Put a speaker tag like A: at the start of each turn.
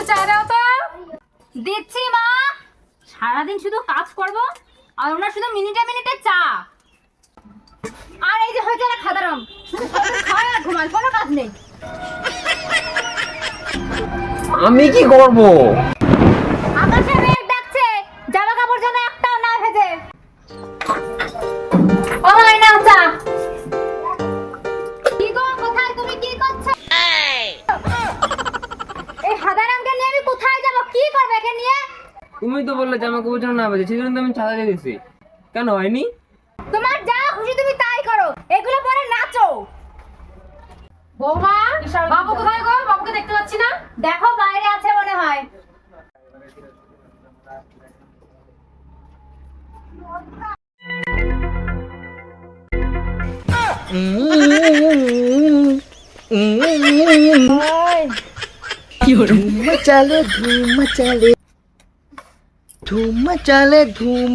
A: চা দাও তো। দিচ্ছি মা। সারাদিন শুধু কাজ করব আর ওনার শুধু মিনিটে মিনিটে চা। আর এই যে হয়েছে না খাদারাম, শুধু খায় আর ঘুমায়, কোনো কাজ নেই।
B: আমি কি করব?
A: আকাশে মেঘ ডাকছে, জামা কাপড় যেন একটাও না ভেজে। ও মাই নাও চা। কি গো, কোথায় তুমি, কি করছো? এই হাদারামকে নিয়ে আমি কোথায় যাব, কি করবে একে নিয়ে?
B: তুমি তো বললে জামা কাপড় যেন না বাজে, সেজন্য তো আমি ছাতা দিয়ে দিছি। কেন হয়নি?
A: তোমার যা খুশি তুমি তাই করো, এগুলো পরে নাচো। বৌমা, বাবু কোথায় গো? বাবুকে দেখতে পাচ্ছি না। দেখো বাইরে আছে মনে হয়।
C: धूम मचाले धूम मचाले धूम मचाले धूम